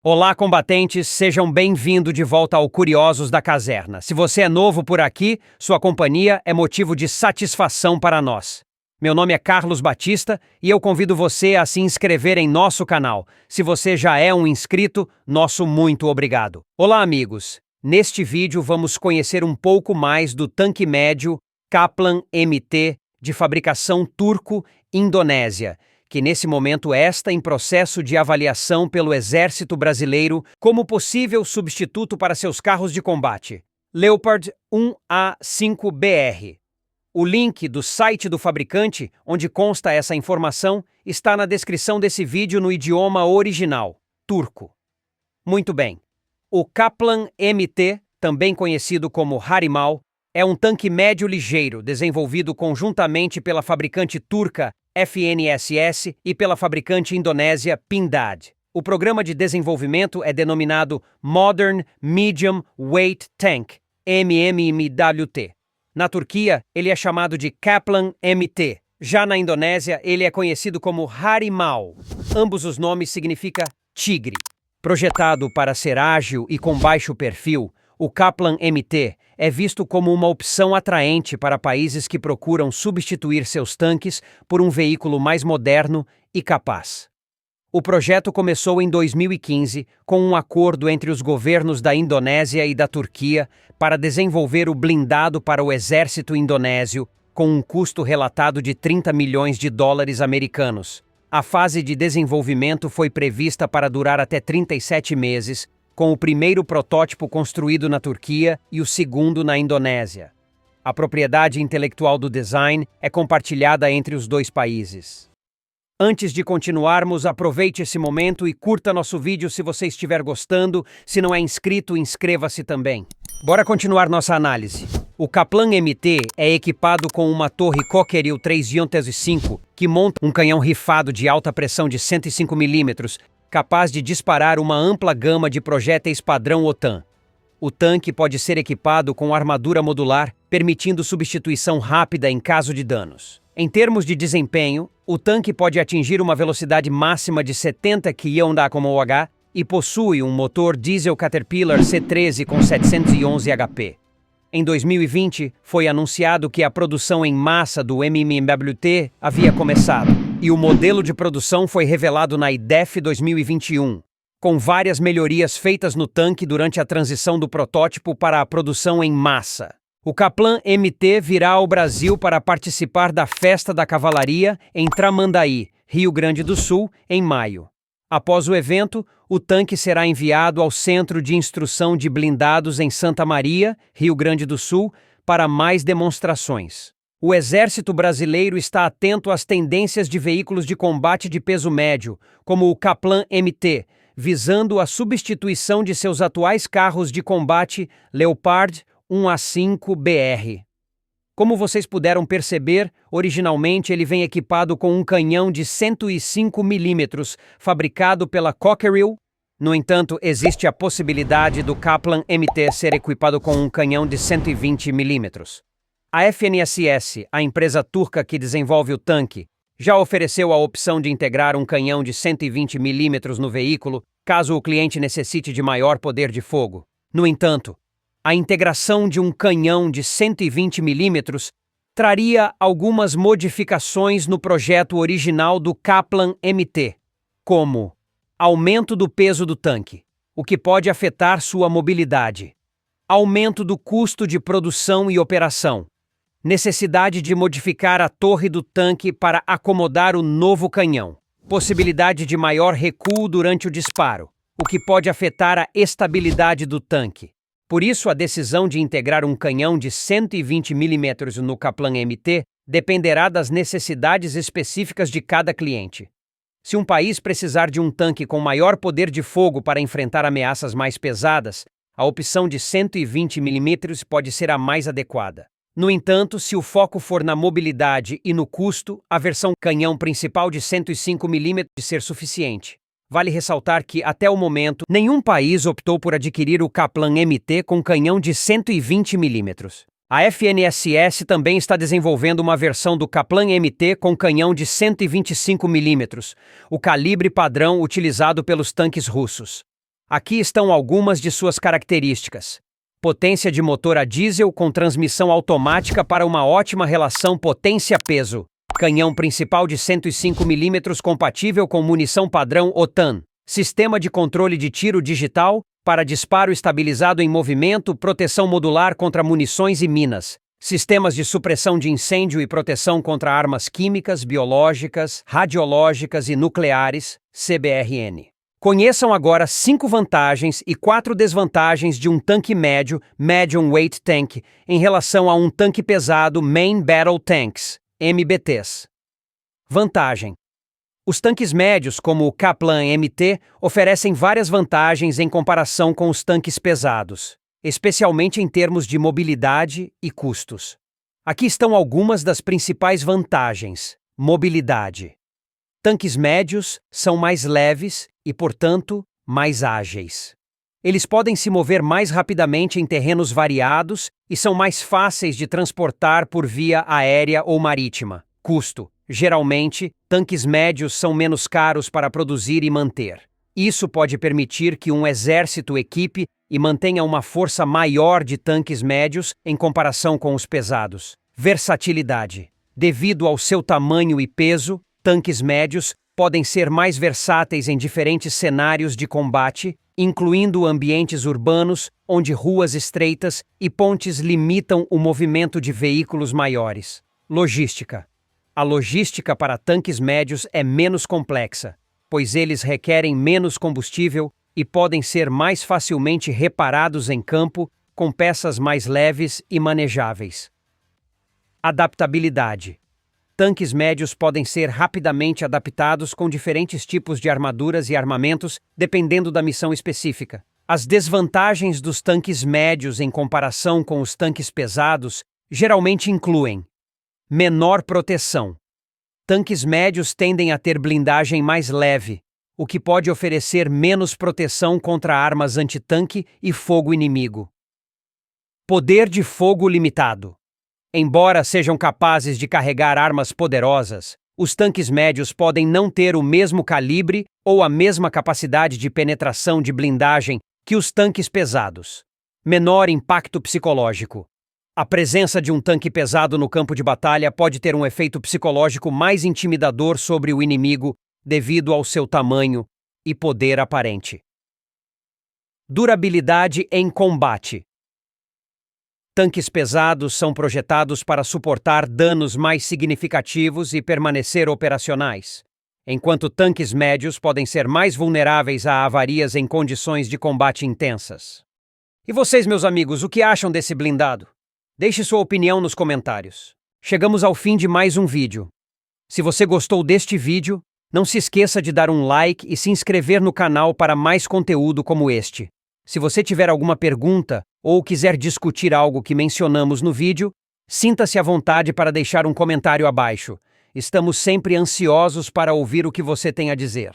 Olá, combatentes, sejam bem-vindos de volta ao Curiosos da Caserna. Se você é novo por aqui, sua companhia é motivo de satisfação para nós. Meu nome é Carlos Batista e eu convido você a se inscrever em nosso canal. Se você já é um inscrito, nosso muito obrigado. Olá, amigos! Neste vídeo vamos conhecer um pouco mais do tanque médio Kaplan MT de fabricação turco-indonésia, que nesse momento está em processo de avaliação pelo Exército Brasileiro como possível substituto para seus carros de combate. Leopard 1A5BR. O link do site do fabricante, onde consta essa informação, está na descrição desse vídeo no idioma original, turco. Muito bem. O Kaplan MT, também conhecido como Harimau, é um tanque médio ligeiro desenvolvido conjuntamente pela fabricante turca FNSS e pela fabricante indonésia Pindad. O programa de desenvolvimento é denominado Modern Medium Weight Tank, MMWT. Na Turquia, ele é chamado de Kaplan MT. Já na Indonésia, ele é conhecido como Harimau. Ambos os nomes significam tigre. Projetado para ser ágil e com baixo perfil, o Kaplan MT é visto como uma opção atraente para países que procuram substituir seus tanques por um veículo mais moderno e capaz. O projeto começou em 2015 com um acordo entre os governos da Indonésia e da Turquia para desenvolver o blindado para o exército indonésio com um custo relatado de 30 milhões de dólares americanos. A fase de desenvolvimento foi prevista para durar até 37 meses, com o primeiro protótipo construído na Turquia e o segundo na Indonésia. A propriedade intelectual do design é compartilhada entre os dois países. Antes de continuarmos, aproveite esse momento e curta nosso vídeo se você estiver gostando. Se não é inscrito, inscreva-se também. Bora continuar nossa análise. O Kaplan MT é equipado com uma torre Cockerill 305 que monta um canhão rifado de alta pressão de 105 mm, capaz de disparar uma ampla gama de projéteis padrão OTAN. O tanque pode ser equipado com armadura modular, permitindo substituição rápida em caso de danos. Em termos de desempenho, o tanque pode atingir uma velocidade máxima de 70 km/h e possui um motor diesel Caterpillar C13 com 711 HP. Em 2020, foi anunciado que a produção em massa do MMWT havia começado, e o modelo de produção foi revelado na IDEF 2021, com várias melhorias feitas no tanque durante a transição do protótipo para a produção em massa. O Kaplan MT virá ao Brasil para participar da Festa da Cavalaria em Tramandaí, Rio Grande do Sul, em maio. Após o evento, o tanque será enviado ao Centro de Instrução de Blindados em Santa Maria, Rio Grande do Sul, para mais demonstrações. O Exército Brasileiro está atento às tendências de veículos de combate de peso médio, como o Kaplan MT, visando a substituição de seus atuais carros de combate Leopard 1A5BR. Como vocês puderam perceber, originalmente ele vem equipado com um canhão de 105 mm, fabricado pela Cockerill. No entanto, existe a possibilidade do Kaplan MT ser equipado com um canhão de 120 mm. A FNSS, a empresa turca que desenvolve o tanque, já ofereceu a opção de integrar um canhão de 120 mm no veículo, caso o cliente necessite de maior poder de fogo. No entanto, a integração de um canhão de 120 mm traria algumas modificações no projeto original do Kaplan MT, como aumento do peso do tanque, o que pode afetar sua mobilidade, aumento do custo de produção e operação, necessidade de modificar a torre do tanque para acomodar o novo canhão, possibilidade de maior recuo durante o disparo, o que pode afetar a estabilidade do tanque. Por isso, a decisão de integrar um canhão de 120 mm no Kaplan MT dependerá das necessidades específicas de cada cliente. Se um país precisar de um tanque com maior poder de fogo para enfrentar ameaças mais pesadas, a opção de 120 mm pode ser a mais adequada. No entanto, se o foco for na mobilidade e no custo, a versão canhão principal de 105 mm pode ser suficiente. Vale ressaltar que, até o momento, nenhum país optou por adquirir o Kaplan MT com canhão de 120 mm. A FNSS também está desenvolvendo uma versão do Kaplan MT com canhão de 125 mm, o calibre padrão utilizado pelos tanques russos. Aqui estão algumas de suas características. Potência de motor a diesel com transmissão automática para uma ótima relação potência-peso. Canhão principal de 105 mm compatível com munição padrão OTAN. Sistema de controle de tiro digital para disparo estabilizado em movimento, proteção modular contra munições e minas. Sistemas de supressão de incêndio e proteção contra armas químicas, biológicas, radiológicas e nucleares, CBRN. Conheçam agora 5 vantagens e 4 desvantagens de um tanque médio, Medium Weight Tank, em relação a um tanque pesado, Main Battle Tanks, MBTs. Vantagem: os tanques médios, como o Kaplan MT, oferecem várias vantagens em comparação com os tanques pesados, especialmente em termos de mobilidade e custos. Aqui estão algumas das principais vantagens. Mobilidade: tanques médios são mais leves e, portanto, mais ágeis. Eles podem se mover mais rapidamente em terrenos variados e são mais fáceis de transportar por via aérea ou marítima. Custo: geralmente, tanques médios são menos caros para produzir e manter. Isso pode permitir que um exército equipe e mantenha uma força maior de tanques médios em comparação com os pesados. Versatilidade: devido ao seu tamanho e peso, tanques médios podem ser mais versáteis em diferentes cenários de combate, incluindo ambientes urbanos, onde ruas estreitas e pontes limitam o movimento de veículos maiores. Logística: a logística para tanques médios é menos complexa, pois eles requerem menos combustível e podem ser mais facilmente reparados em campo, com peças mais leves e manejáveis. Adaptabilidade: tanques médios podem ser rapidamente adaptados com diferentes tipos de armaduras e armamentos, dependendo da missão específica. As desvantagens dos tanques médios em comparação com os tanques pesados geralmente incluem: menor proteção. Tanques médios tendem a ter blindagem mais leve, o que pode oferecer menos proteção contra armas antitanque e fogo inimigo. Poder de fogo limitado. Embora sejam capazes de carregar armas poderosas, os tanques médios podem não ter o mesmo calibre ou a mesma capacidade de penetração de blindagem que os tanques pesados. Menor impacto psicológico. A presença de um tanque pesado no campo de batalha pode ter um efeito psicológico mais intimidador sobre o inimigo devido ao seu tamanho e poder aparente. Durabilidade em combate. Tanques pesados são projetados para suportar danos mais significativos e permanecer operacionais, enquanto tanques médios podem ser mais vulneráveis a avarias em condições de combate intensas. E vocês, meus amigos, o que acham desse blindado? Deixe sua opinião nos comentários. Chegamos ao fim de mais um vídeo. Se você gostou deste vídeo, não se esqueça de dar um like e se inscrever no canal para mais conteúdo como este. Se você tiver alguma pergunta ou quiser discutir algo que mencionamos no vídeo, sinta-se à vontade para deixar um comentário abaixo. Estamos sempre ansiosos para ouvir o que você tem a dizer.